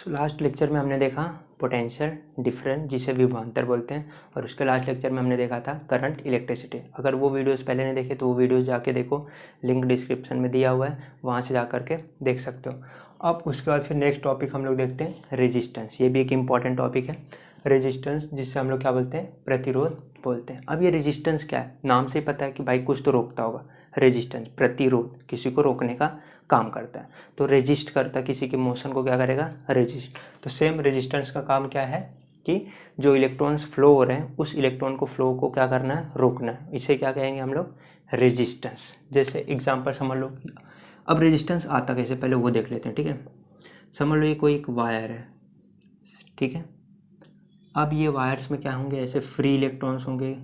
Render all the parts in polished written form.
Last lecture में हमने देखा पोटेंशियल डिफरेंस जिसे विभवांतर बोलते हैं, और उसके लास्ट लेक्चर में हमने देखा था करंट इलेक्ट्रिसिटी। अगर वो वीडियोस पहले नहीं देखे तो वो वीडियोस जाके देखो, लिंक डिस्क्रिप्शन में दिया हुआ है, वहाँ से जा करके देख सकते हो। अब उसके बाद फिर नेक्स्ट टॉपिक हम लोग देखते हैं रेजिस्टेंस। ये भी एक इम्पॉर्टेंट टॉपिक है रेजिस्टेंस, जिससे हम लोग क्या बोलते हैं, प्रतिरोध बोलते हैं। अब ये रेजिस्टेंस क्या है, नाम से ही पता है कि भाई कुछ तो रोकता होगा। रेजिस्टेंस प्रतिरोध, किसी को रोकने का काम करता है, तो रेजिस्ट करता है किसी के मोशन को, क्या करेगा, रेजिस्ट। तो सेम रेजिस्टेंस का काम क्या है कि जो इलेक्ट्रॉन्स फ्लो हो रहे हैं उस इलेक्ट्रॉन को फ्लो को क्या करना है, रोकना है। इसे क्या कहेंगे हम लोग, रेजिस्टेंस। जैसे एग्जांपल समझ लो। अब रेजिस्टेंस आता कैसे, पहले वो देख लेते हैं, ठीक है। समझ लो ये कोई एक वायर है, ठीक है। अब ये वायर्स में क्या होंगे, ऐसे फ्री इलेक्ट्रॉन्स होंगे,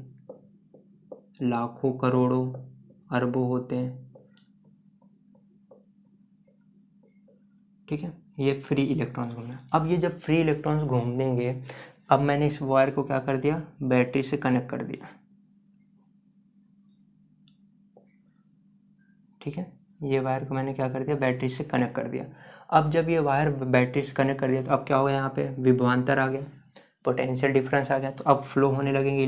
लाखों करोड़ों अरबों होते हैं, ठीक है। ये फ्री इलेक्ट्रॉन्स घूमना। अब ये जब फ्री इलेक्ट्रॉन्स घूमेंगे, अब मैंने इस वायर को क्या कर दिया, बैटरी से कनेक्ट कर दिया, ठीक है। ये वायर को मैंने क्या कर दिया, बैटरी से कनेक्ट कर दिया। अब जब ये वायर बैटरी से कनेक्ट कर दिया तो अब क्या हो गया, यहाँ पे विभवांतर आ गया, पोटेंशियल डिफरेंस आ गया। तो अब फ्लो होने लगेंगे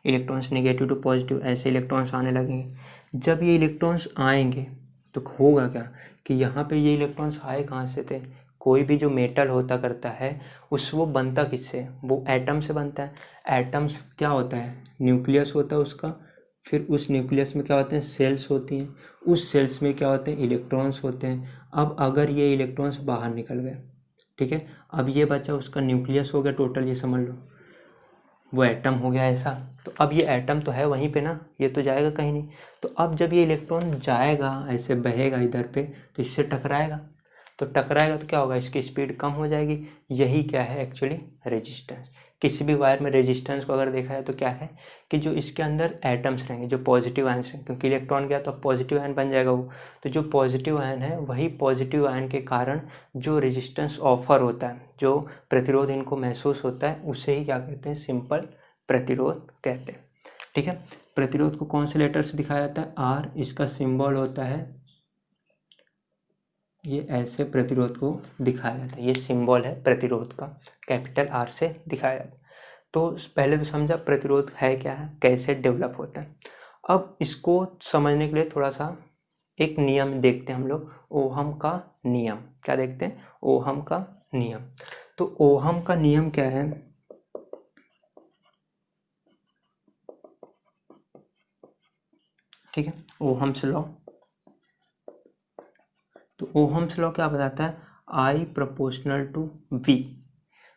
इलेक्ट्रॉन्स नेगेटिव टू पॉजिटिव, ऐसे इलेक्ट्रॉन्स आने लगेंगे। जब ये इलेक्ट्रॉन्स आएंगे तो होगा क्या कि यहाँ पे ये इलेक्ट्रॉन्स आए कहाँ से थे, कोई भी जो मेटल होता करता है वो बनता किससे, वो एटम से बनता है। एटम्स क्या होता है, न्यूक्लियस होता है उसका, फिर उस न्यूक्लियस में क्या होते हैं, सेल्स होती हैं, उस सेल्स में क्या होते हैं, इलेक्ट्रॉन्स होते हैं। अब अगर ये इलेक्ट्रॉन्स बाहर निकल गए, ठीक है, अब ये बचा उसका न्यूक्लियस हो गया टोटल, ये समझ लो वो एटम हो गया ऐसा। तो अब ये एटम तो है वहीं पे ना, ये तो जाएगा कहीं नहीं। तो अब जब ये इलेक्ट्रॉन जाएगा, ऐसे बहेगा इधर पे, तो इससे टकराएगा, तो टकराएगा तो क्या होगा, इसकी स्पीड कम हो जाएगी। यही क्या है एक्चुअली, रेजिस्टेंस। किसी भी वायर में रेजिस्टेंस को अगर देखा है तो क्या है कि जो इसके अंदर एटम्स रहेंगे, जो पॉजिटिव आयन्स रहेंगे, क्योंकि इलेक्ट्रॉन गया तो पॉजिटिव आयन बन जाएगा वो। तो जो पॉजिटिव आयन है, वही पॉजिटिव आयन के कारण जो रेजिस्टेंस ऑफर होता है, जो प्रतिरोध इनको महसूस होता है, उसे ही क्या कहते हैं, सिंपल प्रतिरोध कहते हैं, ठीक है। प्रतिरोध को कौन से लेटर से दिखाया जाता है, आर। इसका सिंबल होता है, ये ऐसे प्रतिरोध को दिखाया जाता है, ये सिंबल है प्रतिरोध का, कैपिटल आर से दिखाया जाता है। तो पहले तो समझा प्रतिरोध है क्या है, कैसे डेवलप होता है। अब इसको समझने के लिए थोड़ा सा एक नियम देखते हैं हम लोग, ओहम का नियम। क्या देखते हैं, ओहम का नियम। तो ओहम का नियम क्या है, ठीक है, ओहम्स लॉ। तो ओहम्स लॉ क्या बताता है, I proportional to V,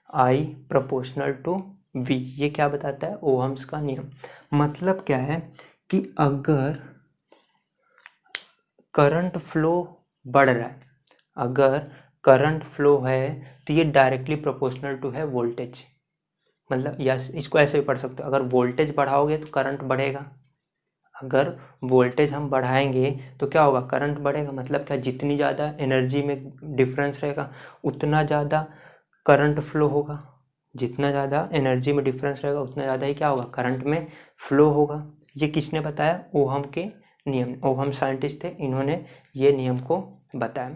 I proportional to V. ये क्या बताता है, ओहम्स का नियम। मतलब क्या है कि अगर करंट फ्लो बढ़ रहा है, अगर करंट फ्लो है तो ये डायरेक्टली प्रोपोर्शनल टू है वोल्टेज। मतलब या इसको ऐसे भी पढ़ सकते हो, अगर वोल्टेज बढ़ाओगे तो करंट बढ़ेगा, अगर वोल्टेज हम बढ़ाएंगे तो क्या होगा, करंट बढ़ेगा। मतलब क्या, जितनी ज़्यादा एनर्जी में डिफरेंस रहेगा उतना ज़्यादा करंट फ्लो होगा, जितना ज़्यादा एनर्जी में डिफरेंस रहेगा उतना ज़्यादा ही क्या होगा, करंट में फ्लो होगा। ये किसने बताया, ओहम के नियम। ओहम साइंटिस्ट थे, इन्होंने ये नियम को बताया।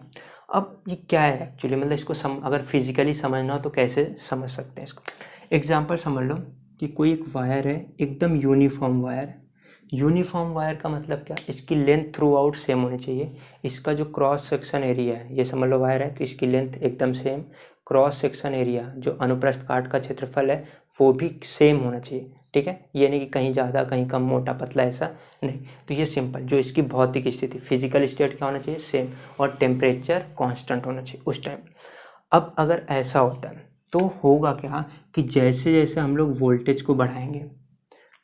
अब ये क्या है एक्चुअली, मतलब इसको अगर फिजिकली समझना हो तो कैसे समझ सकते हैं इसको। एग्जाम्पल समझ लो कि कोई एक वायर है, एकदम यूनिफॉर्म वायर। यूनिफॉर्म वायर का मतलब क्या, इसकी लेंथ थ्रू आउट सेम होनी चाहिए। इसका जो क्रॉस सेक्शन एरिया है, ये समझ लो वायर है तो इसकी लेंथ एकदम सेम, क्रॉस सेक्शन एरिया जो अनुप्रस्थ काट का क्षेत्रफल है वो भी सेम होना चाहिए, ठीक है। ये नहीं कि कहीं ज़्यादा कहीं कम, मोटा पतला, ऐसा नहीं। तो ये सिंपल, जो इसकी भौतिक स्थिति, फिजिकल स्टेट क्या होना चाहिए, सेम, और टेम्परेचर कांस्टेंट होना चाहिए उस टाइम। अब अगर ऐसा होता है तो होगा क्या कि जैसे जैसे हम लोग वोल्टेज को बढ़ाएंगे,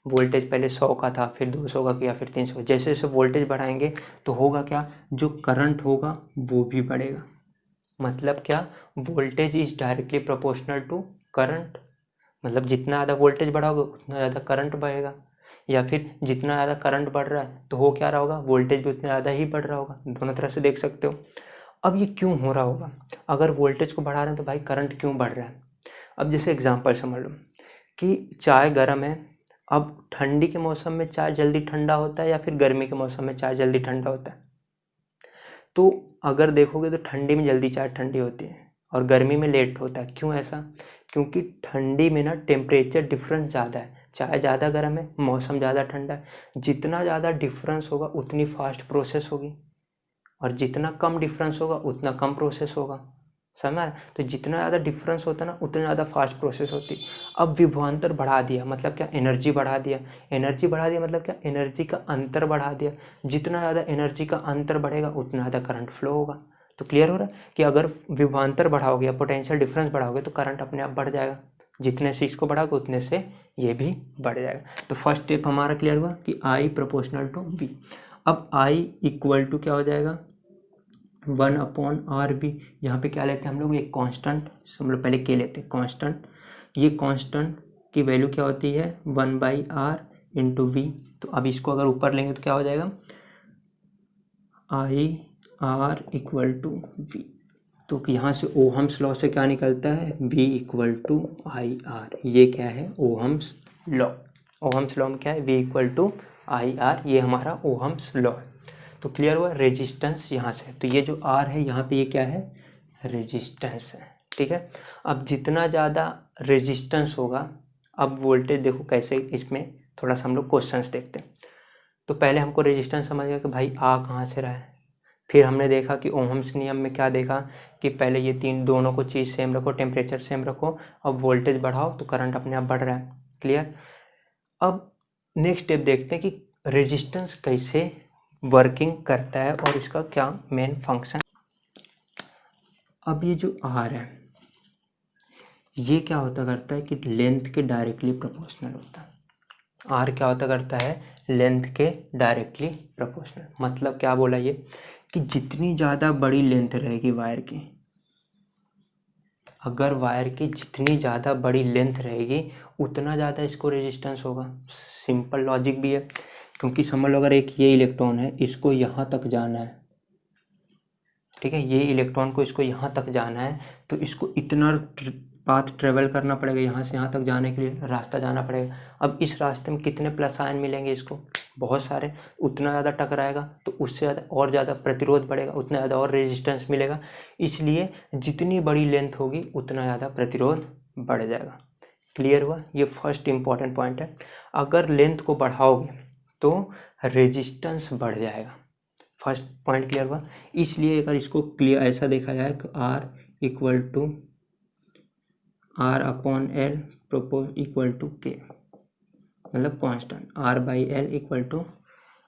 वोल्टेज पहले 100 का था, फिर 200 का किया, फिर 300, जैसे जैसे वोल्टेज बढ़ाएंगे तो होगा क्या, जो करंट होगा वो भी बढ़ेगा। मतलब क्या, voltage is directly proportional to current. मतलब जितना ज़्यादा वोल्टेज बढ़ाओगे उतना ज़्यादा करंट बढ़ेगा, या फिर जितना ज़्यादा करंट बढ़ रहा है तो हो क्या रहा होगा, वोल्टेज भी उतना ज़्यादा ही बढ़ रहा होगा। दोनों तरह से देख सकते हो। अब ये क्यों हो रहा होगा, अगर वोल्टेज को बढ़ा रहे हैं तो भाई करंट क्यों बढ़ रहा है। अब जैसे एग्जांपल समझ लो कि चाय गर्म है। अब ठंडी के मौसम में चाय जल्दी ठंडा होता है या फिर गर्मी के मौसम में चाय जल्दी ठंडा होता है, तो अगर देखोगे तो ठंडी में जल्दी चाय ठंडी होती है और गर्मी में लेट होता है। क्यों ऐसा? क्योंकि ठंडी में ना टेम्परेचर डिफरेंस ज़्यादा है, चाहे ज़्यादा गर्म है, मौसम ज़्यादा ठंडा है, जितना ज़्यादा डिफरेंस होगा उतनी फास्ट प्रोसेस होगी, और जितना कम डिफरेंस होगा उतना कम प्रोसेस होगा। समझ? तो जितना ज़्यादा डिफरेंस होता है ना उतना ज़्यादा फास्ट प्रोसेस होती। अब विभवांतर बढ़ा दिया मतलब क्या? एनर्जी बढ़ा दिया। एनर्जी बढ़ा दिया मतलब क्या? एनर्जी का अंतर बढ़ा दिया। जितना ज़्यादा एनर्जी का अंतर बढ़ेगा उतना ज़्यादा करंट फ्लो होगा। तो क्लियर हो रहा है कि अगर विभवांतर बढ़ाओगे या पोटेंशियल डिफरेंस बढ़ाओगे तो करंट अपने आप बढ़ जाएगा। जितने से इसको बढ़ाओगे उतने से ये भी बढ़ जाएगा। तो फर्स्ट स्टेप हमारा क्लियर हुआ कि I प्रोपोर्शनल टू V। अब I इक्वल टू क्या हो जाएगा? 1/RB। यहाँ पे क्या लेते हैं हम लोग? एक कांस्टेंट, हम लोग पहले के लेते हैं कांस्टेंट। ये कांस्टेंट की वैल्यू क्या होती है? 1/R into we. तो अब इसको अगर ऊपर लेंगे तो क्या हो जाएगा? IR इक्वल टू वी। तो यहाँ से ओहम्स लॉ से क्या निकलता है? V equal to IR। ये क्या है? Ohm's law. ओहम्स लॉ में क्या है? V equal to IR। ये हमारा ओहम्स लॉ है। तो क्लियर हुआ? रेजिस्टेंस यहाँ से, तो ये जो R है यहाँ पे ये क्या है? रेजिस्टेंस है। ठीक है। अब जितना ज़्यादा रेजिस्टेंस होगा, अब वोल्टेज देखो कैसे, इसमें थोड़ा सा हम लोग क्वेश्चंस देखते हैं। तो पहले हमको रेजिस्टेंस समझ गया कि भाई आ कहाँ से रहा है। फिर हमने देखा कि ओहम्स नियम में क्या देखा कि पहले ये तीन दोनों को चीज़ सेम रखो, टेम्परेचर सेम रखो, अब वोल्टेज बढ़ाओ तो करंट अपने आप बढ़ रहा है। क्लियर? अब नेक्स्ट स्टेप देखते हैं कि रेजिस्टेंस कैसे वर्किंग करता है और इसका क्या मेन फंक्शन। अब ये जो आर है ये क्या होता करता है कि लेंथ के डायरेक्टली प्रोपोर्शनल होता है। आर क्या होता करता है? लेंथ के डायरेक्टली प्रोपोर्शनल। मतलब क्या बोला ये कि जितनी ज़्यादा बड़ी लेंथ रहेगी वायर की, अगर वायर की जितनी ज़्यादा बड़ी लेंथ रहेगी उतना ज़्यादा इसको रेजिस्टेंस होगा। सिंपल लॉजिक भी है, क्योंकि समझ लो अगर एक ये इलेक्ट्रॉन है, इसको यहाँ तक जाना है, ठीक है, ये इलेक्ट्रॉन को इसको यहाँ तक जाना है, तो इसको इतना पाथ ट्रेवल करना पड़ेगा, यहाँ से यहाँ तक जाने के लिए रास्ता जाना पड़ेगा। अब इस रास्ते में कितने प्लस आयन मिलेंगे इसको? बहुत सारे। उतना ज़्यादा टकराएगा तो उससे ज़्यादा और ज़्यादा प्रतिरोध बढ़ेगा, उतना ज़्यादा और रेजिस्टेंस मिलेगा। इसलिए जितनी बड़ी लेंथ होगी उतना ज़्यादा प्रतिरोध बढ़ जाएगा। क्लियर हुआ? ये फर्स्ट इम्पॉर्टेंट पॉइंट है। अगर लेंथ को बढ़ाओगे तो रेजिस्टेंस बढ़ जाएगा। फर्स्ट पॉइंट क्लियर हुआ? इसलिए अगर इसको क्लियर ऐसा देखा जाए कि R equal to R/L propose equal to K, मतलब constant R/L equal to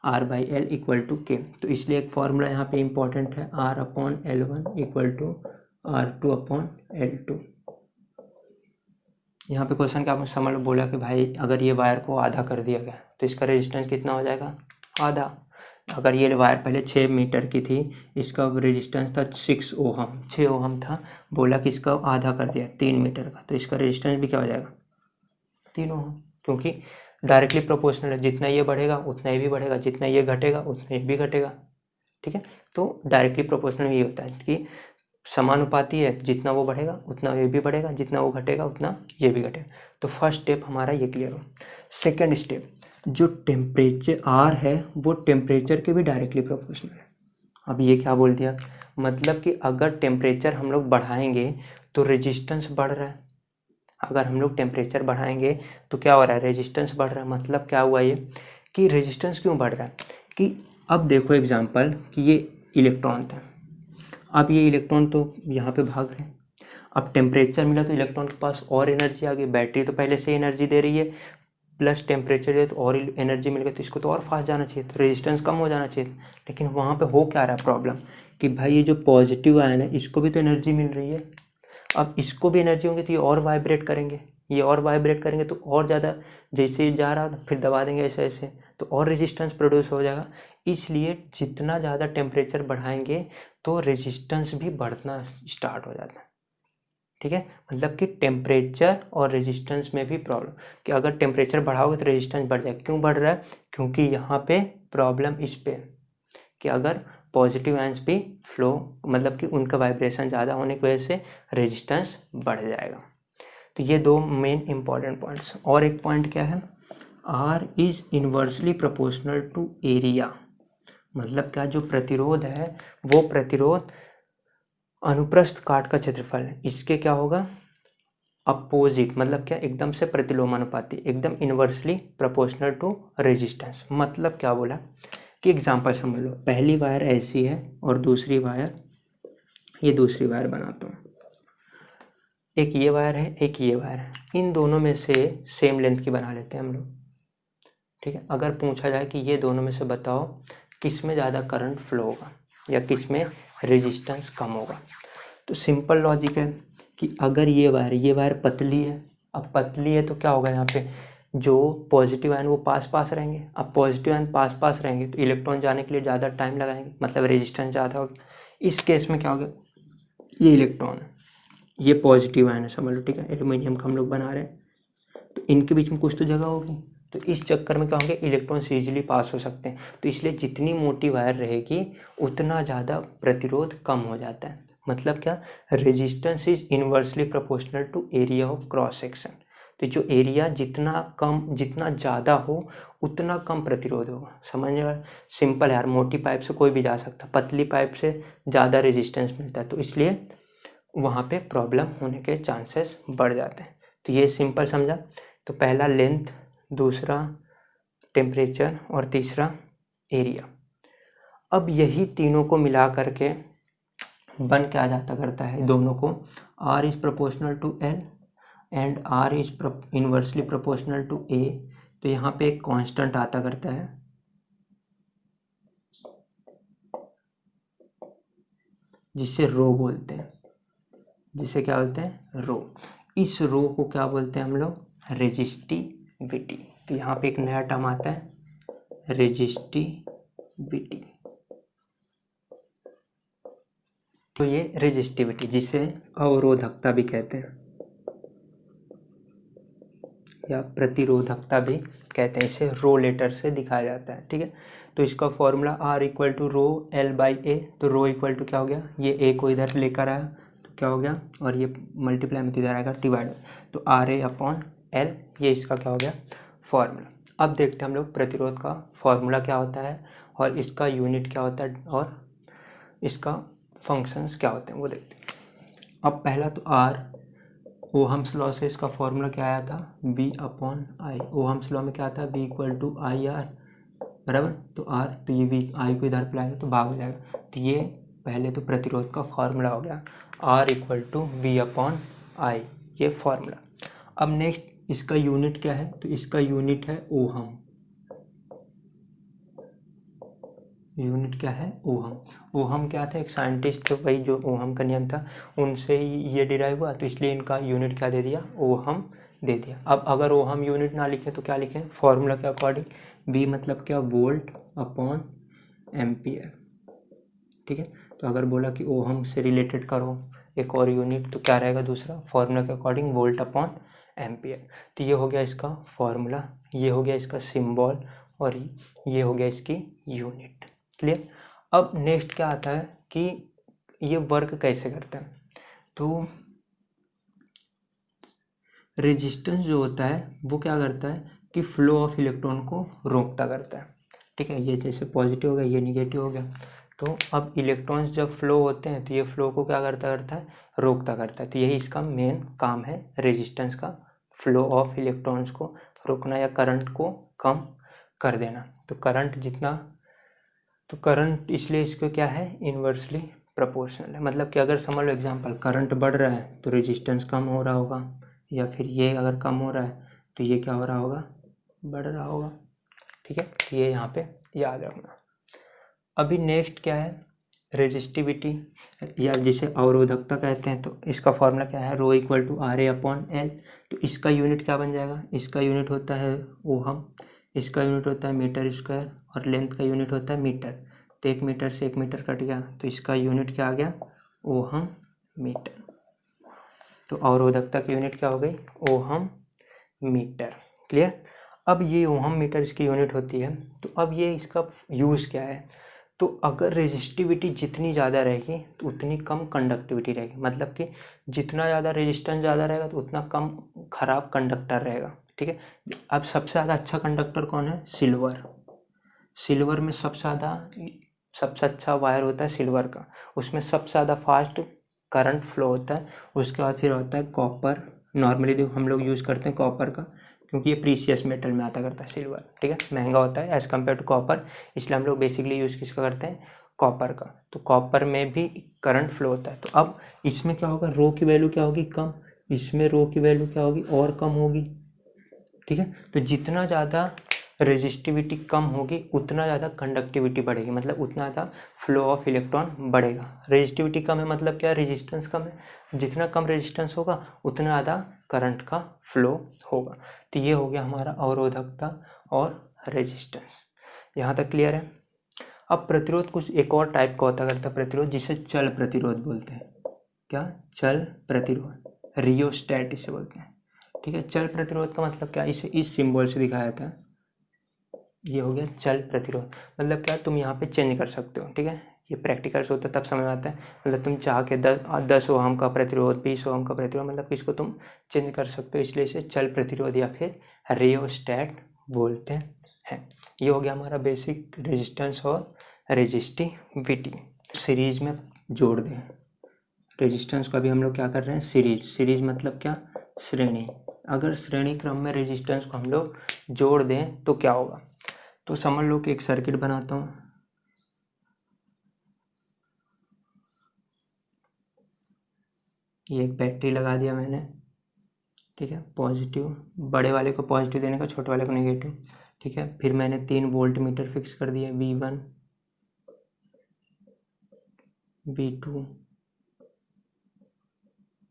R/L equal to K। तो इसलिए एक फॉर्मूला यहाँ पे इम्पॉर्टेंट है, R/L1 इक्वल टू R2/L2। यहाँ पे क्वेश्चन क्या समझ लो, बोला कि भाई अगर ये वायर को आधा कर दिया गया तो इसका रेजिस्टेंस कितना हो जाएगा? आधा। अगर ये वायर पहले 6 मीटर की थी, इसका रेजिस्टेंस था 6 ओहम, 6 ओहम था, बोला कि इसका आधा कर दिया 3 मीटर का, तो इसका रेजिस्टेंस भी क्या हो जाएगा? 3 ओहम। क्योंकि डायरेक्टली प्रोपोर्शनल है, जितना ये बढ़ेगा उतना ये भी बढ़ेगा, जितना ये घटेगा उतना ये भी घटेगा। ठीक है। तो डायरेक्टली प्रोपोर्शनल ये होता है कि समानुपाती है, जितना वो बढ़ेगा उतना ये भी बढ़ेगा, जितना वो घटेगा उतना ये भी घटेगा। तो फर्स्ट स्टेप हमारा ये क्लियर हो। सेकेंड स्टेप, जो टेम्परेचर आर है वो टेम्परेचर के भी डायरेक्टली प्रोपोर्शनल है। अब ये क्या बोल दिया? मतलब कि अगर टेम्परेचर हम लोग बढ़ाएंगे तो रेजिस्टेंस बढ़ रहा है, अगर हम लोग टेम्परेचर बढ़ाएंगे तो क्या हो रहा है? रेजिस्टेंस बढ़ रहा है। मतलब क्या हुआ ये कि रेजिस्टेंस क्यों बढ़ रहा है कि अब देखो एग्जांपल कि ये इलेक्ट्रॉन था, अब ये इलेक्ट्रॉन तो यहाँ पे भाग रहे हैं, अब टेम्परेचर मिला तो इलेक्ट्रॉन के पास और एनर्जी आ गई, बैटरी तो पहले से एनर्जी दे रही है, प्लस टेम्परेचर है तो और एनर्जी मिल गई, तो इसको तो और फास्ट जाना चाहिए, तो रेजिस्टेंस कम हो जाना चाहिए। लेकिन वहाँ पे हो क्या रहा है प्रॉब्लम कि भाई ये जो पॉजिटिव आयन है इसको भी तो एनर्जी मिल रही है, अब इसको भी एनर्जी होगी तो ये और वाइब्रेट करेंगे, ये और वाइब्रेट करेंगे तो और ज़्यादा, जैसे जा रहा फिर दबा देंगे ऐसे ऐसे, तो और रेजिस्टेंस प्रोड्यूस हो जाएगा। इसलिए जितना ज़्यादा टेम्परेचर बढ़ाएंगे तो रेजिस्टेंस भी बढ़ना स्टार्ट हो जाता है। ठीक है। मतलब कि टेम्परेचर और रेजिस्टेंस में भी प्रॉब्लम, कि अगर टेम्परेचर बढ़ाओगे तो रेजिस्टेंस बढ़ जाएगा। क्यों बढ़ रहा है? क्योंकि यहाँ पे प्रॉब्लम इस पे कि अगर पॉजिटिव आयंस भी फ्लो, मतलब कि उनका वाइब्रेशन ज़्यादा होने की वजह से रेजिस्टेंस बढ़ जाएगा। तो ये दो मेन इंपॉर्टेंट पॉइंट्स। और एक पॉइंट क्या है? R is inversely proportional to area. मतलब क्या, जो प्रतिरोध है वो प्रतिरोध अनुप्रस्थ काट का क्षेत्रफल इसके क्या होगा, अपोजिट, मतलब क्या, एकदम से प्रतिलोमानुपाती, एकदम इनवर्सली प्रोपोर्शनल टू रेजिस्टेंस। मतलब क्या बोला कि एग्जांपल समझ लो, पहली वायर ऐसी है और दूसरी वायर, ये दूसरी वायर बनाता हूँ, एक ये वायर है एक ये वायर है, इन दोनों में से सेम लेंथ की बना लेते हैं हम लोग, ठीक है। अगर पूछा जाए कि ये दोनों में से बताओ किस में ज़्यादा करंट फ्लो होगा या किस में रेजिस्टेंस कम होगा, तो सिंपल लॉजिक है कि अगर ये वायर पतली है, अब पतली है तो क्या होगा, यहाँ पे जो पॉजिटिव आयन वो पास पास रहेंगे, अब पॉजिटिव आयन पास पास रहेंगे तो इलेक्ट्रॉन जाने के लिए ज़्यादा टाइम लगाएंगे, मतलब रेजिस्टेंस ज़्यादा होगा। इस केस में क्या होगा, ये इलेक्ट्रॉन है, ये पॉजिटिव आयन है समझ लो, ठीक है, एल्यूमिनियम का हम लोग बना रहे हैं, तो इनके बीच में कुछ तो जगह होगी, तो इस चक्कर में क्या होंगे, इलेक्ट्रॉन्स ईजिली पास हो सकते हैं। तो इसलिए जितनी मोटी वायर रहेगी उतना ज़्यादा प्रतिरोध कम हो जाता है। मतलब क्या, resistance is inversely proportional to area of cross section. तो जो एरिया जितना ज़्यादा हो उतना कम प्रतिरोध होगा। समझने, सिंपल है यार, मोटी पाइप से कोई भी जा सकता, पतली पाइप से ज़्यादा रेजिस्टेंस मिलता है, तो इसलिए वहाँ पे प्रॉब्लम होने के चांसेस बढ़ जाते हैं। तो ये सिंपल समझा। तो पहला लेंथ, दूसरा टेम्परेचर और तीसरा एरिया। अब यही तीनों को मिला करके बन के आ जाता करता है दोनों को, R is proportional to L and R is inversely proportional to A। तो यहाँ पे एक कांस्टेंट आता करता है जिसे रो बोलते हैं, जिसे क्या बोलते हैं, रो। इस रो को क्या बोलते हैं हम लोग, रेजिस्टिविटी। तो यहाँ पे एक नया टर्म आता है, रेजिस्टिविटी। तो ये रेजिस्टिविटी, जिसे अवरोधकता भी कहते हैं या प्रतिरोधकता भी कहते हैं, इसे रो लेटर से दिखाया जाता है, ठीक है। तो इसका formula R equal to rho L by A. तो रो इक्वल टू क्या हो गया, ये ए को इधर लेकर आया तो क्या हो गया, और ये मल्टीप्लाई में इधर आएगा डिवाइड, तो RA अपॉन L, ये इसका क्या हो गया फॉर्मूला। अब देखते हैं हम लोग प्रतिरोध का फॉर्मूला क्या होता है और इसका यूनिट क्या होता है और इसका फंक्शंस क्या होते हैं वो देखते हैं। अब पहला तो R, ओहम्स लॉ से इसका फॉर्मूला क्या आया था, B upon I. Ohm's law में क्या था, B equal to I R, बराबर। तो R, तो ये V आई को इधर लाएगा तो भाग हो जाएगा। तो ये पहले तो प्रतिरोध का फॉर्मूला हो गया, R equal to V upon I, ये फॉर्मूला। अब नेक्स्ट इसका यूनिट क्या है, तो इसका यूनिट है ओहम। यूनिट क्या है, ओहम। ओहम क्या था, एक साइंटिस्ट थे, वही जो ओहम का नियम था उनसे ही ये डिराइव हुआ, तो इसलिए इनका यूनिट क्या दे दिया, ओहम दे दिया। अब अगर ओहम यूनिट ना लिखें तो क्या लिखें, फॉर्मूला के अकॉर्डिंग, बी मतलब क्या, वोल्ट अपॉन एम्पियर, ठीक है। तो अगर बोला कि ओहम से रिलेटेड करो एक और यूनिट तो क्या रहेगा दूसरा, फॉर्मूला के अकॉर्डिंग वोल्ट अपॉन एम्पियर। तो ये हो गया इसका फॉर्मूला, ये हो गया इसका सिंबल और ये हो गया इसकी यूनिट। क्लियर। अब नेक्स्ट क्या आता है कि ये वर्क कैसे करता है, तो रेजिस्टेंस जो होता है वो क्या करता है कि फ्लो ऑफ इलेक्ट्रॉन को रोकता करता है, ठीक है। ये जैसे पॉजिटिव हो गया, ये निगेटिव हो गया, तो अब इलेक्ट्रॉन्स जब फ्लो होते हैं तो ये फ्लो को क्या करता है, रोकता करता है। तो यही इसका मेन काम है रेजिस्टेंस का, फ्लो ऑफ इलेक्ट्रॉन्स को रोकना या करंट को कम कर देना। तो करंट इसलिए इसको क्या है, इन्वर्सली प्रोपोर्शनल है। मतलब कि अगर समझ लो एग्जांपल, करंट बढ़ रहा है तो रेजिस्टेंस कम हो रहा होगा, या फिर ये अगर कम हो रहा है तो ये क्या हो रहा होगा, बढ़ रहा होगा, ठीक है। तो ये यहाँ पे याद रखना। अभी नेक्स्ट क्या है, रेजिस्टिविटी या जिसे अवरोधकता कहते हैं, तो इसका फॉर्मूला क्या है, rho equal to R A upon L. तो इसका यूनिट क्या बन जाएगा, इसका यूनिट होता है ओहम, इसका यूनिट होता है मीटर स्क्वायर और लेंथ का यूनिट होता है मीटर। तो 1 मीटर से 1 मीटर कट गया तो इसका यूनिट क्या आ गया, ओहम मीटर। तो अवरोधकता की यूनिट क्या हो गई, ओहम मीटर। क्लियर। अब ये ओहम मीटर इसकी यूनिट होती है, तो अब ये इसका यूज़ क्या है, तो अगर रेजिस्टिविटी जितनी ज़्यादा रहेगी तो उतनी कम कंडक्टिविटी रहेगी। मतलब कि जितना ज़्यादा रेजिस्टेंस ज़्यादा रहेगा तो उतना कम खराब कंडक्टर रहेगा, ठीक है। अब सबसे ज़्यादा अच्छा कंडक्टर कौन है, सिल्वर। सिल्वर में सबसे अच्छा वायर होता है सिल्वर का, उसमें सबसे ज़्यादा फास्ट करंट फ्लो होता है। उसके बाद फिर होता है कॉपर, नॉर्मली हम लोग यूज़ करते हैं कॉपर का, क्योंकि ये प्रीशियस मेटल में आता करता है सिल्वर, ठीक है, महंगा होता है एज़ कम्पेयर टू कॉपर, इसलिए हम लोग बेसिकली यूज़ किसका करते हैं, कॉपर का। तो कॉपर में भी करंट फ्लो होता है। तो अब इसमें क्या होगा, रो की वैल्यू क्या होगी, कम, इसमें रो की वैल्यू क्या होगी, और कम होगी, ठीक है। तो जितना ज़्यादा रेजिस्टिविटी कम होगी उतना ज़्यादा कंडक्टिविटी बढ़ेगी, मतलब उतना ज़्यादा फ्लो ऑफ इलेक्ट्रॉन बढ़ेगा। रेजिस्टिविटी कम है मतलब क्या, रेजिस्टेंस कम है, जितना कम रेजिस्टेंस होगा उतना ज़्यादा करंट का फ्लो होगा। तो ये हो गया हमारा अवरोधकता और रेजिस्टेंस, यहाँ तक क्लियर है। अब प्रतिरोध कुछ एक और टाइप का होता करता प्रतिरोध, जिसे चल प्रतिरोध बोलते हैं। क्या, चल प्रतिरोध, रियोस्टैट इसे बोलते हैं, ठीक है। चल प्रतिरोध का मतलब क्या, इसे इस सिंबल से दिखाया था, ये हो गया चल प्रतिरोध। मतलब क्या, तुम यहाँ पे चेंज कर सकते हो, ठीक है। ये प्रैक्टिकल्स होता है तब समझ में आता है। मतलब तुम चाह के 10 ओहम का प्रतिरोध, 20 ओहम का प्रतिरोध, मतलब इसको तुम चेंज कर सकते हो, इसलिए इसे चल प्रतिरोध या फिर रियोस्टैट बोलते हैं। ये हो गया हमारा बेसिक रेजिस्टेंस और रेजिस्टिविटी। सीरीज में जोड़ दें रेजिस्टेंस को, अभी हम लोग क्या कर रहे हैं, सीरीज मतलब क्या, श्रेणी। अगर श्रेणी क्रम में रेजिस्टेंस को हम लोग जोड़ दें तो क्या होगा, तो समझ लो कि एक सर्किट बनाता हूँ, ये एक बैटरी लगा दिया मैंने, ठीक है, पॉजिटिव, बड़े वाले को पॉजिटिव देने का, छोटे वाले को नेगेटिव, ठीक है। फिर मैंने 3 वोल्ट मीटर फिक्स कर दिया, V1 V2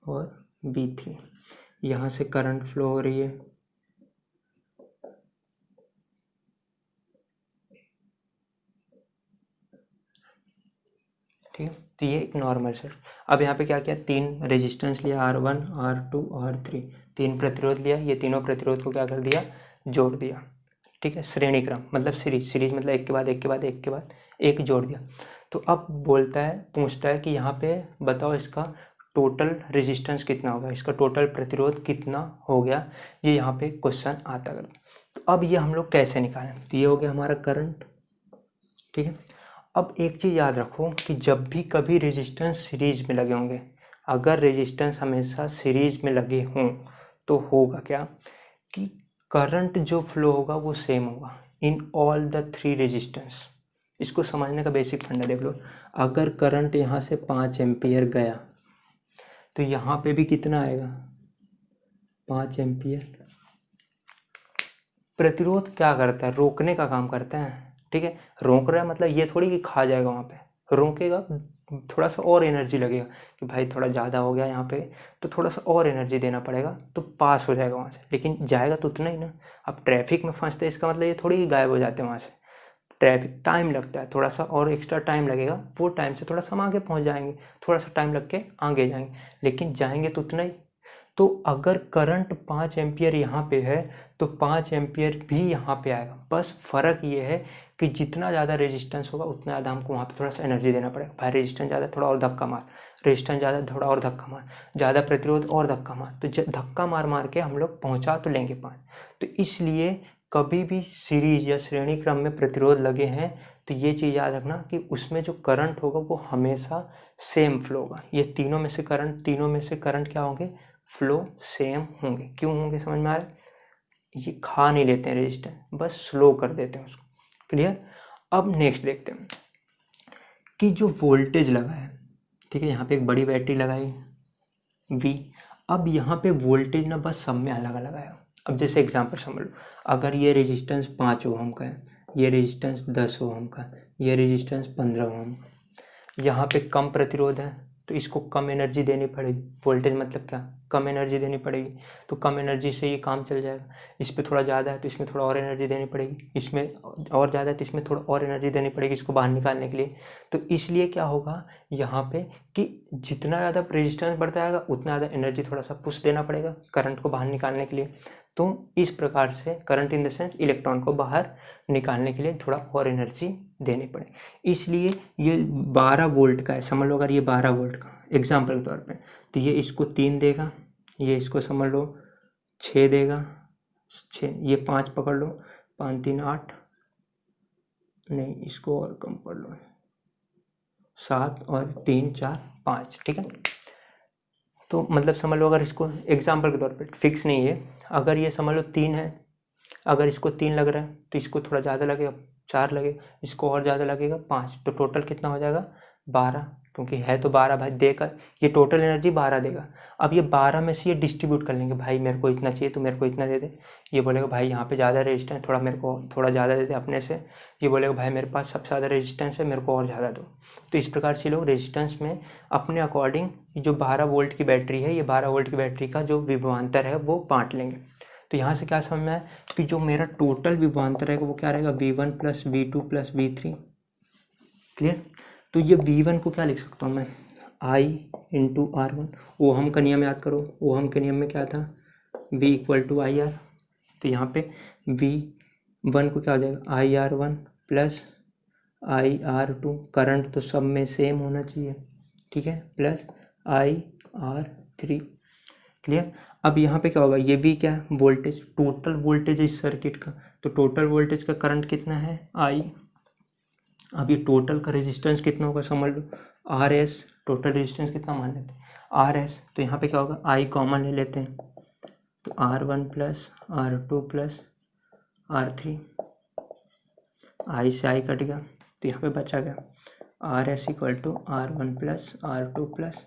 और V3। यहाँ से करंट फ्लो हो रही है, ठीक है। तो ये एक नॉर्मल सर्किट। अब यहाँ पे क्या किया, 3 रेजिस्टेंस लिया, R1 R2 R3, 3 प्रतिरोध लिया, ये तीनों प्रतिरोध को क्या कर दिया, जोड़ दिया, ठीक है। श्रेणी क्रम मतलब सीरीज मतलब एक के बाद एक के बाद एक के बाद एक जोड़ दिया। तो अब पूछता है कि यहाँ पे बताओ इसका टोटल रेजिस्टेंस कितना होगा, इसका टोटल प्रतिरोध कितना हो गया, ये यहाँ पे क्वेश्चन आता है। तो अब ये हम लोग कैसे निकालें, तो ये हो गया हमारा करंट, ठीक है। अब एक चीज़ याद रखो कि जब भी कभी रेजिस्टेंस सीरीज में लगे होंगे, अगर रेजिस्टेंस हमेशा सीरीज में लगे हों तो होगा क्या कि करंट जो फ्लो होगा वो सेम होगा इन ऑल द 3 रेजिस्टेंस। इसको समझने का बेसिक फंडा देख लो। अगर करंट यहाँ से 5 एम्पियर गया तो यहाँ पे भी कितना आएगा, 5 एम्पियर। प्रतिरोध क्या करता है, रोकने का काम करता है, ठीक है। रोक रहा है मतलब ये थोड़ी कि खा जाएगा, वहाँ पे रोकेगा, थोड़ा सा और एनर्जी लगेगा कि भाई थोड़ा ज़्यादा हो गया यहाँ पे, तो थोड़ा सा और एनर्जी देना पड़ेगा तो पास हो जाएगा वहाँ से, लेकिन जाएगा तो उतना ही ना। अब ट्रैफिक में फंसते इसका मतलब ये थोड़ी ही गायब हो जाते हैं वहाँ से, ट्रैफिक टाइम लगता है, थोड़ा सा और एक्स्ट्रा टाइम लगेगा, वो टाइम से थोड़ा सा हम आगे पहुँच जाएंगे, थोड़ा सा टाइम लग के आगे जाएंगे, लेकिन जाएंगे तो उतना ही। तो अगर करंट 5 एम्पियर यहाँ पे है तो 5 एम्पियर भी यहाँ पे आएगा, बस फ़र्क ये है कि जितना ज़्यादा रेजिस्टेंस होगा उतना ज़्यादा हमको वहाँ पे थोड़ा सा एनर्जी देना पड़ेगा। भाई रेजिस्टेंस ज़्यादा, थोड़ा और धक्का मार, रेजिस्टेंस ज़्यादा, थोड़ा और धक्का मार, ज़्यादा प्रतिरोध और धक्का मार, तो धक्का मार मार के हम लोग पहुँचा तो लेंगे 5। तो इसलिए कभी भी सीरीज या श्रेणी क्रम में प्रतिरोध लगे हैं तो ये चीज़ याद रखना कि उसमें जो करंट होगा वो हमेशा सेम फ्लो होगा। ये तीनों में से करंट क्या होंगे, फ्लो सेम होंगे। क्यों होंगे, समझ में आ रहा है, ये खा नहीं लेते हैं रेजिस्टेंस, बस स्लो कर देते हैं उसको, क्लियर। अब नेक्स्ट देखते हैं कि जो वोल्टेज लगा है, ठीक है, यहाँ पे एक बड़ी बैटरी लगाई V। अब यहाँ पे वोल्टेज ना बस सब में अलग अलग आया। अब जैसे एग्जांपल समझ लो, अगर ये रेजिस्टेंस 5 ओहम का है, ये रेजिस्टेंस 10 ओहम का, ये रेजिस्टेंस 15 ओहम, यहाँ पे कम प्रतिरोध है तो इसको कम एनर्जी देनी पड़ेगी। वोल्टेज मतलब क्या, कम एनर्जी देनी पड़ेगी, तो कम एनर्जी से ये काम चल जाएगा। इस पे थोड़ा ज़्यादा है तो इसमें थोड़ा और एनर्जी देनी पड़ेगी, इसमें और ज़्यादा है तो इसमें थोड़ा और एनर्जी देनी पड़ेगी इसको बाहर निकालने के लिए। तो इसलिए क्या होगा यहाँ पे कि जितना ज़्यादा रेजिस्टेंस बढ़ता जाएगा उतना ज़्यादा एनर्जी थोड़ा सा पुश देना पड़ेगा करंट को बाहर निकालने के लिए। तो इस प्रकार से current in the sense electron को बाहर निकालने के लिए थोड़ा और एनर्जी देनी पड़े। इसलिए ये 12 वोल्ट का है, समझ लो, अगर ये 12 वोल्ट का एग्जाम्पल के तौर पे, तो ये इसको 3 देगा, ये इसको समझ लो 6 देगा, 6, ये 5 पकड़ लो, 5 3 8, नहीं इसको और कम पढ़ लो, 7 और 3 4 5, ठीक है। तो मतलब समझ लो, अगर इसको एग्जाम्पल के तौर पे फिक्स नहीं है, अगर ये समझ लो 3 है, अगर इसको 3 लग रहा है तो इसको थोड़ा ज़्यादा लगेगा 4 लगेगा, इसको और ज़्यादा लगेगा 5, तो टोटल कितना हो जाएगा 12, क्योंकि है तो 12 भाई देकर ये टोटल एनर्जी 12 देगा। अब ये 12 में से ये डिस्ट्रीब्यूट कर लेंगे, भाई मेरे को इतना चाहिए तो मेरे को इतना दे दे, ये बोलेगा भाई यहाँ पे ज़्यादा रेजिस्टेंस, थोड़ा मेरे को थोड़ा ज़्यादा दे दे अपने से, ये बोलेगा भाई मेरे पास सबसे ज़्यादा रेजिस्टेंस है, मेरे को और ज़्यादा दो। तो इस प्रकार से लोग रेजिस्टेंस में अपने अकॉर्डिंग जो 12 वोल्ट की बैटरी है, ये 12 वोल्ट की बैटरी का जो विभवांतर है वो बांट लेंगे। तो यहाँ से क्या समझ में है कि जो मेरा टोटल विभवांतर रहेगा वो क्या रहेगा, V1 plus V2 plus V3। Clear. तो ये V1 को क्या लिख सकता हूँ मैं, I इंटू R1। ओहम का नियम याद करो, ओहम के नियम में क्या था, V इक्वल टू IR। तो यहाँ पे V1 को क्या हो जाएगा, IR1 प्लस IR2, करंट तो सब में सेम होना चाहिए, ठीक है, प्लस IR3। क्लियर। अब यहाँ पे क्या होगा, ये भी क्या है वोल्टेज, टोटल वोल्टेज इस सर्किट का, तो टोटल वोल्टेज का करंट कितना है I। अब ये टोटल का रेजिस्टेंस कितना होगा समझ लो, RS, टोटल रेजिस्टेंस कितना मान लेते हैं RS, तो यहाँ पे क्या होगा I कॉमन ले लेते हैं, तो R1 plus R2 plus R3, I से I कट गया तो यहाँ पे बचा गया RS equal to R1 plus R2 plus.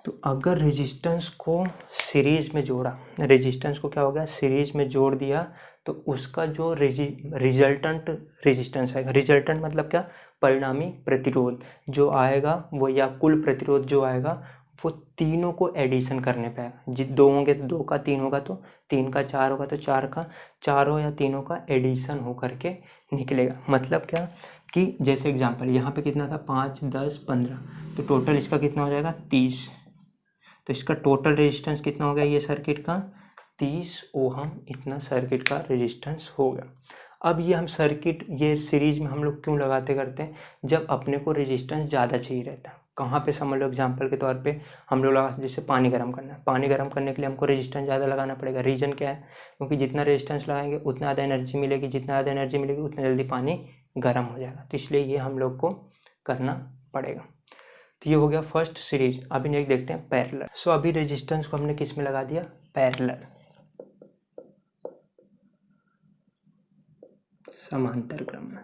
तो अगर रेजिस्टेंस को सीरीज में जोड़ा, रेजिस्टेंस को क्या हो गया सीरीज में जोड़ दिया, तो उसका जो रिजल्टेंट रेजिस्टेंस आएगा, रिजल्टेंट मतलब क्या, परिणामी प्रतिरोध जो आएगा वो, या कुल प्रतिरोध जो आएगा वो तीनों को एडिशन करने पे आएगा। जिस 2 होंगे तो 2 का, 3 होगा तो 3 का, 4 होगा तो 4 का, चारों या तीनों का एडिशन हो करके निकलेगा। मतलब क्या कि जैसे एग्जांपल यहाँ पे कितना था 5, 10, 15, तो टोटल इसका कितना हो जाएगा 30, तो इसका टोटल रेजिस्टेंस कितना हो गया ये सर्किट का 30 ओहम, इतना सर्किट का रेजिस्टेंस हो गया। अब ये हम सर्किट ये सीरीज में हम लोग क्यों लगाते करते हैं, जब अपने को रेजिस्टेंस ज़्यादा चाहिए रहता है। कहाँ पे समझ लो एग्जांपल के तौर पे हम लोग लगा, जैसे पानी गर्म करना है, पानी गर्म करने के लिए हमको रेजिस्टेंस ज़्यादा लगाना पड़ेगा। रीज़न क्या है, क्योंकि जितना रेजिस्टेंस लगाएंगे उतना ज़्यादा एनर्जी मिलेगी, जितना ज़्यादा एनर्जी मिलेगी उतना जल्दी पानी गर्म हो जाएगा, तो इसलिए ये हम लोग को करना पड़ेगा। तो ये हो गया फर्स्ट सीरीज। अभी नेक्स्ट देखते हैं पैरेलल। सो अभी रेजिस्टेंस को हमने किस में लगा दिया, पैरेलल, समांतर क्रम में।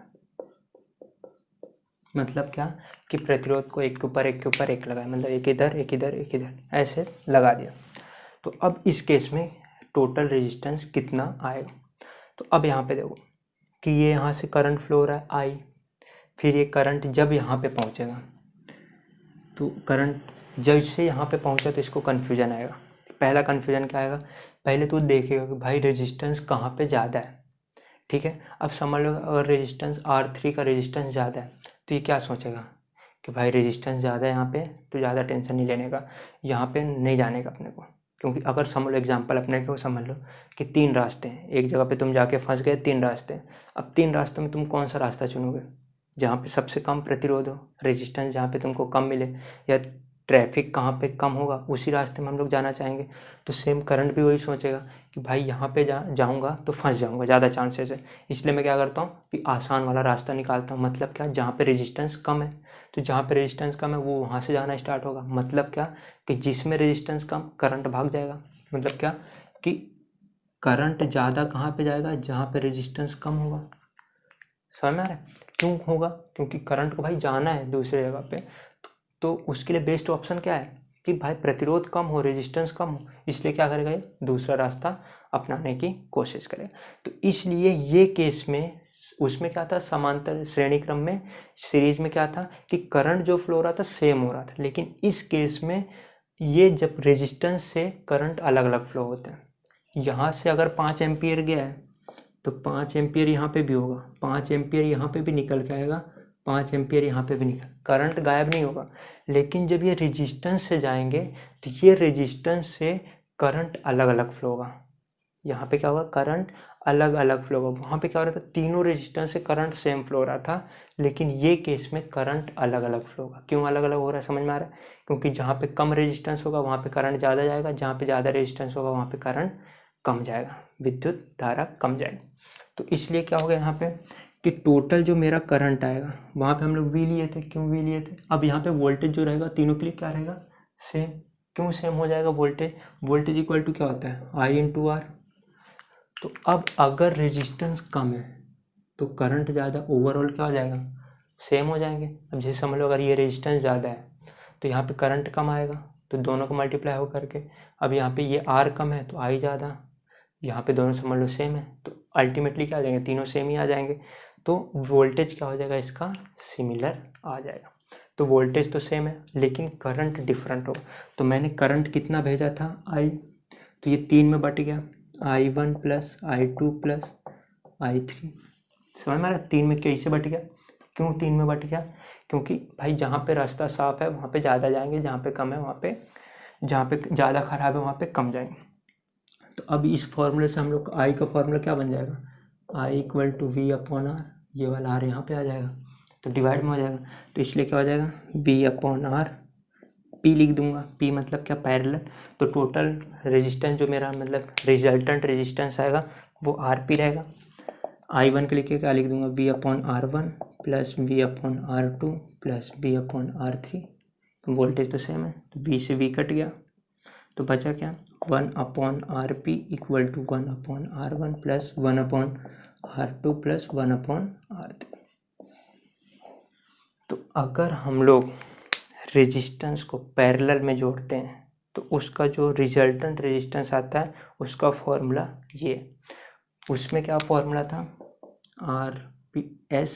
मतलब क्या कि प्रतिरोध को एक के ऊपर एक के ऊपर एक लगाया, मतलब एक इधर एक इधर एक इधर ऐसे लगा दिया। तो अब इस केस में टोटल रेजिस्टेंस कितना आएगा, तो अब यहाँ पे देखो कि ये यहाँ से करंट फ्लो हो रहा है आई, फिर ये करंट जब यहाँ पे पहुँचेगा, तो करंट जब से यहाँ पे पहुँचा तो इसको कन्फ्यूजन आएगा। पहला कन्फ्यूजन क्या आएगा, पहले तो देखेगा कि भाई रेजिस्टेंस कहाँ पे ज़्यादा है, ठीक है। अब समझ लो अगर रेजिस्टेंस R3 का रेजिस्टेंस ज़्यादा है तो ये क्या सोचेगा कि भाई रेजिस्टेंस ज़्यादा है यहाँ पे, तो ज़्यादा टेंशन नहीं लेने का, यहाँ पे नहीं जाने का अपने को। क्योंकि अगर समझ लो एग्जांपल अपने को समझ लो कि 3 रास्ते हैं, एक जगह पे तुम जाके फंस गए, 3 रास्ते हैं। अब 3 रास्तों में तुम कौन सा रास्ता चुनोगे, जहाँ पे सबसे कम प्रतिरोध हो, रेजिस्टेंस जहाँ पे तुमको कम मिले, या ट्रैफिक कहाँ पे कम होगा उसी रास्ते में हम लोग जाना चाहेंगे। तो सेम करंट भी वही सोचेगा कि भाई यहाँ पे जाऊँगा तो फंस जाऊँगा, ज़्यादा चांसेस है, इसलिए मैं क्या करता हूँ कि आसान वाला रास्ता निकालता हूँ। मतलब क्या, जहाँ पे रेजिस्टेंस कम है, तो जहाँ पे रेजिस्टेंस कम है वो वहाँ से जाना स्टार्ट होगा। मतलब क्या कि जिसमें रेजिस्टेंस कम, करंट भाग जाएगा। मतलब क्या कि करंट ज़्यादा कहाँ पे जाएगा, जहाँ पे रेजिस्टेंस कम होगा। समझ में आ रहा है क्यों होगा, क्योंकि करंट को भाई जाना है दूसरे जगह पे, तो उसके लिए बेस्ट ऑप्शन क्या है कि भाई प्रतिरोध कम हो, रेजिस्टेंस कम हो, इसलिए क्या करेगा ये दूसरा रास्ता अपनाने की कोशिश करेगा। तो इसलिए ये केस में उसमें क्या था, समांतर श्रेणी क्रम में, सीरीज में क्या था कि करंट जो फ्लो हो रहा था सेम हो रहा था, लेकिन इस केस में ये जब रेजिस्टेंस से करंट अलग अलग फ्लो होते हैं। यहाँ से अगर 5 एम्पियर गया है तो 5 एम्पियर यहाँ पे भी होगा, 5 एम्पियर यहाँ पे भी निकल के आएगा, 5 एम्पियर यहाँ पे भी निकल, करंट गायब नहीं होगा। लेकिन जब ये रेजिस्टेंस से जाएंगे तो ये रेजिस्टेंस से करंट अलग अलग फ्लो होगा। यहाँ पे क्या होगा, करंट अलग अलग फ्लो होगा। वहाँ पे क्या हो रहा था, तीनों रेजिस्टेंस से करंट सेम फ्लो हो रहा था, लेकिन ये केस में करंट अलग अलग फ्लो होगा। क्यों अलग अलग हो रहा है समझ में आ रहा है, क्योंकि जहाँ पे कम रेजिस्टेंस होगा वहाँ पे करंट ज़्यादा जाएगा, जहाँ पे ज़्यादा रेजिस्टेंस होगा वहाँ पे करंट कम जाएगा, विद्युत धारा कम जाएगी। तो इसलिए क्या हो गया यहाँ पे कि टोटल जो मेरा करंट आएगा, वहाँ पे हम लोग V लिए थे, क्यों V लिए थे, अब यहाँ पे वोल्टेज जो रहेगा तीनों के लिए क्या रहेगा सेम। क्यों सेम हो जाएगा? वोल्टेज, वोल्टेज इक्वल टू क्या होता है? आई इंटू आर। तो अब अगर रेजिस्टेंस कम है तो करंट ज़्यादा, ओवरऑल क्या हो जाएगा? सेम हो जाएंगे। अब जैसे समझ लो अगर ये रेजिस्टेंस ज़्यादा है तो यहाँ पे करंट कम आएगा, तो दोनों को मल्टीप्लाई हो करके। अब यहाँ पे ये आर कम है तो आई ज़्यादा, यहाँ पे दोनों समझ लो सेम है, तो अल्टीमेटली क्या आ जाएंगे? तीनों सेम ही आ जाएंगे। तो वोल्टेज क्या हो जाएगा? इसका सिमिलर आ जाएगा। तो वोल्टेज तो सेम है लेकिन करंट डिफरेंट होगा। तो मैंने करंट कितना भेजा था? आई, तो ये 3 में बट गया, I1 plus I2 plus I3। समझ में आ रहा? 3 में कैसे बट गया? क्यों 3 में बट गया? क्योंकि भाई जहाँ पे रास्ता साफ है वहाँ पे ज़्यादा जाएंगे, जहाँ पे कम है वहाँ पे, जहाँ पे ज़्यादा खराब है वहाँ पे कम जाएंगे। तो अब इस फॉर्मूले से हम लोग आई का फॉर्मूला क्या बन जाएगा? I equal to V upon R, ये वाला आर यहाँ पे आ जाएगा तो डिवाइड में हो जाएगा, तो इसलिए क्या हो जाएगा? B upon R. पी लिख दूंगा, पी मतलब क्या? पैरेलल। तो टोटल रेजिस्टेंस जो मेरा मतलब रिजल्टेंट रेजिस्टेंस आएगा वो आर पी रहेगा। आई वन के लिए क्या लिख दूंगा? V upon R one plus V upon R two plus V upon R three. तो वोल्टेज तो सेम है, तो बी से बी कट गया तो बचा क्या? 1 upon R P equal to 1 upon R one plus 1 upon R two plus 1 upon R three. तो अगर हम लोग रेजिस्टेंस को पैरेलल में जोड़ते हैं तो उसका जो रिजल्टेंट रेजिस्टेंस आता है उसका फॉर्मूला ये, उसमें क्या फॉर्मूला था? R P S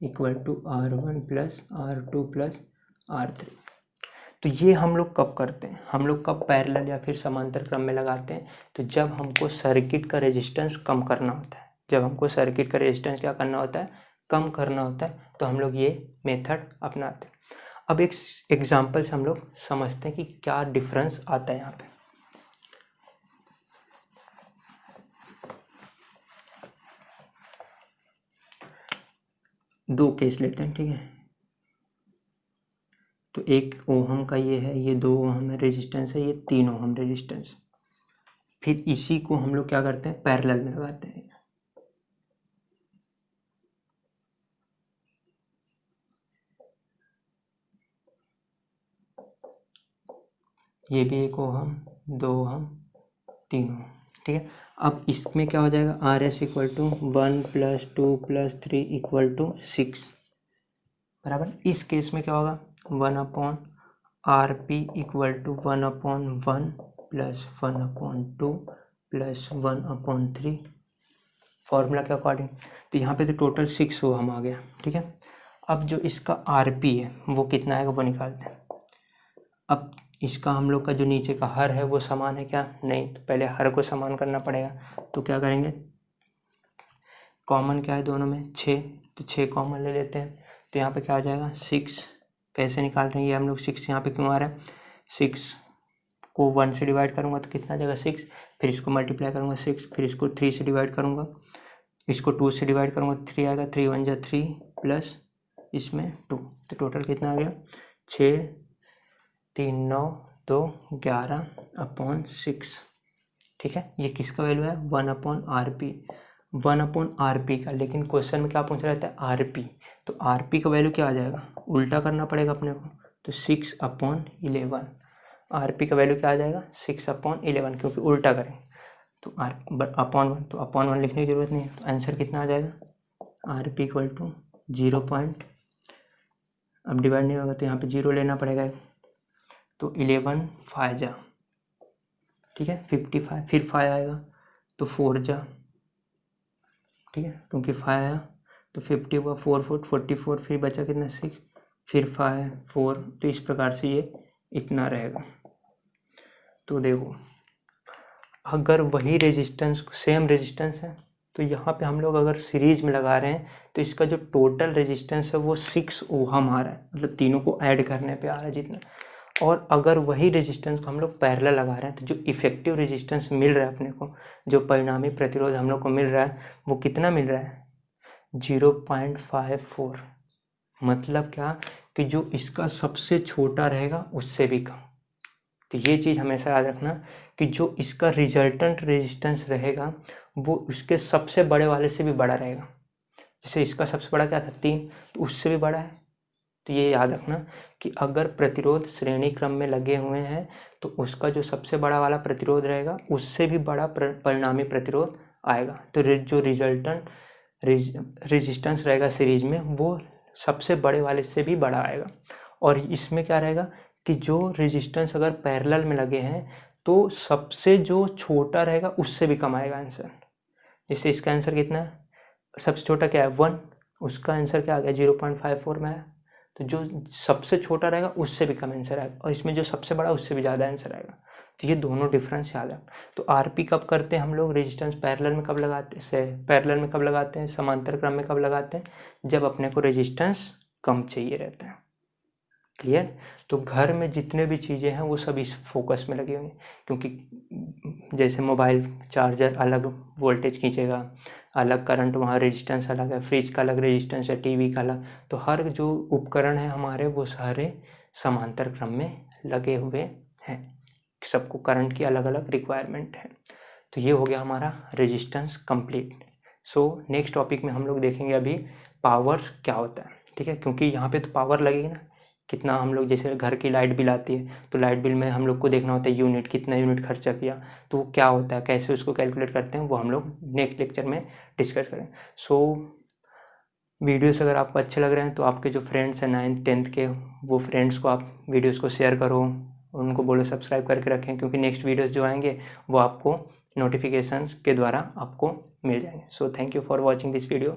equal to R one plus R two plus R three. तो ये हम लोग कब करते हैं? हम लोग कब पैरेलल या फिर समांतर क्रम में लगाते हैं? तो जब हमको सर्किट का रेजिस्टेंस कम करना होता है, जब हमको सर्किट का रेजिस्टेंस क्या करना होता है? कम करना होता है, तो हम लोग ये मेथड अपनाते हैं। अब एक एग्जाम्पल से हम लोग समझते हैं कि क्या डिफरेंस आता है यहाँ पे। दो केस लेते हैं, ठीक है? तो 1 ओहम का ये है, ये 2 ओहम है रेजिस्टेंस है, ये 3 ओहम रेजिस्टेंस। फिर इसी को हम लोग क्या करते हैं? पैरेलल में लगाते हैं। ये भी 1 ओहम, 2 ओहम, 3 ओहम, ठीक है? अब इसमें क्या हो जाएगा? R S equal to 1 plus 2 plus 3 equal to 6 बराबर। इस केस में क्या होगा? 1 upon R P equal to 1 upon 1 plus 1 upon 2 plus 1 upon 3 formula के अकॉर्डिंग। तो यहाँ पे तो टोटल 6 ओहम आ गया, ठीक है? अब जो इसका आर पी है वो कितना आएगा वो निकालते हैं। अब इसका हम लोग का जो नीचे का हर है वो समान है क्या? नहीं, तो पहले हर को समान करना पड़ेगा। तो क्या करेंगे? कॉमन क्या है दोनों में? 6, तो 6 कॉमन ले लेते हैं। तो यहाँ पे क्या आ जाएगा? 6। कैसे निकाल रहे हैं ये हम लोग? 6 यहाँ पे क्यों आ रहा है? 6 को 1 से डिवाइड करूँगा तो कितना आ जाएगा? 6। फिर इसको मल्टीप्लाई करूँगा 6, फिर इसको 3 से डिवाइड करूँगा, इसको 2 से डिवाइड करूँगा तो 3 आएगा। 3 1 जा 3 प्लस इसमें 2, तो टोटल कितना आ गया? 6 3 9 2 11 अपॉन 6, ठीक है? ये किसका वैल्यू है? 1 upon R P, 1 upon R P का। लेकिन क्वेश्चन में क्या पूछ रहा था? R P. तो आर पी का वैल्यू क्या आ जाएगा? उल्टा करना पड़ेगा अपने को, तो 6 अपॉन 11। आर पी का वैल्यू क्या आ जाएगा? 6 अपॉन 11, क्योंकि उल्टा करें तो आर अपॉन 1, तो अपॉन 1 लिखने की जरूरत नहीं है। तो आंसर कितना आ जाएगा? R P equal to 0 point, अब डिवाइड नहीं होगा तो यहाँ पे 0 लेना पड़ेगा, तो 11 5 जा, ठीक है? 55, फिर 5 आएगा तो 4 जा, ठीक है? क्योंकि 5 आया तो 50 हुआ, 4 4 44, फिर बचा कितना? 6, फिर 5 4, तो इस प्रकार से ये इतना रहेगा। तो देखो अगर वही रेजिस्टेंस सेम रेजिस्टेंस है तो यहाँ पे हम लोग अगर सीरीज में लगा रहे हैं तो इसका जो टोटल रेजिस्टेंस है वो 6 ओहम आ रहा है, मतलब तीनों को ऐड करने पे आ रहा है जितना। और अगर वही रेजिस्टेंस को हम लोग पैरेलल लगा रहे हैं तो जो इफेक्टिव रेजिस्टेंस मिल रहा है अपने को, जो परिणामी प्रतिरोध हम लोग को मिल रहा है वो कितना मिल रहा है? 0.54। मतलब क्या कि जो इसका सबसे छोटा रहेगा उससे भी कम। तो ये चीज़ हमेशा याद रखना कि जो इसका रिजल्टेंट रेजिस्टेंस रहेगा वो उसके सबसे बड़े वाले से भी बड़ा रहेगा। जैसे इसका सबसे बड़ा क्या था? 3, तो उससे भी बड़ा है। तो ये याद रखना कि अगर प्रतिरोध श्रेणी क्रम में लगे हुए हैं तो उसका जो सबसे बड़ा वाला प्रतिरोध रहेगा उससे भी बड़ा परिणामी प्रतिरोध आएगा। तो जो रिजल्टेंट रेजिस्टेंस रहेगा सीरीज में वो सबसे बड़े वाले से भी बड़ा आएगा। और इसमें क्या रहेगा कि जो रेजिस्टेंस अगर पैरेलल में लगे हैं तो सबसे जो छोटा रहेगा उससे भी कम आएगा आंसर। जैसे इसका आंसर कितना है, सबसे छोटा क्या है 1, उसका आंसर क्या आ गया 0.54 में है। तो जो सबसे छोटा रहेगा उससे भी कम आंसर आएगा, और इसमें जो सबसे बड़ा उससे भी ज़्यादा आंसर आएगा। तो ये दोनों डिफरेंस याद है। तो आरपी कब करते हैं हम लोग, रेजिस्टेंस पैरेलल में कब लगाते हैं, पैरेलल में कब लगाते हैं, समांतर क्रम में कब लगाते हैं, जब अपने को रेजिस्टेंस कम चाहिए रहता है। क्लियर। तो घर में जितने भी चीज़ें हैं वो सब इस फोकस में लगी हुई हैं, क्योंकि जैसे मोबाइल चार्जर अलग वोल्टेज खींचेगा, अलग करंट, वहाँ रेजिस्टेंस अलग है, फ्रिज का अलग रेजिस्टेंस है, टीवी का अलग। तो हर जो उपकरण है हमारे वो सारे समांतर क्रम में लगे हुए हैं, सबको करंट की अलग अलग रिक्वायरमेंट है। तो ये हो गया हमारा resistance complete. So next topic में हम लोग देखेंगे अभी पावर क्या होता है। ठीक है, क्योंकि यहाँ पे तो पावर लगेगी ना, कितना हम लोग जैसे घर की लाइट बिल आती है तो लाइट बिल में हम लोग को देखना होता है यूनिट, कितना यूनिट खर्चा किया, तो वो क्या होता है, कैसे उसको कैलकुलेट करते हैं, वो हम लोग नेक्स्ट लेक्चर में डिस्कस करें। सो वीडियोस अगर आपको अच्छे लग रहे हैं तो आपके जो फ्रेंड्स हैं 9th 10th के, वो फ्रेंड्स को आप वीडियोस को शेयर करो, उनको बोलो सब्सक्राइब करके रखें, क्योंकि नेक्स्ट वीडियोस जो आएंगे वो आपको नोटिफिकेशन के द्वारा आपको मिल जाएंगे। So thank you for watching this video.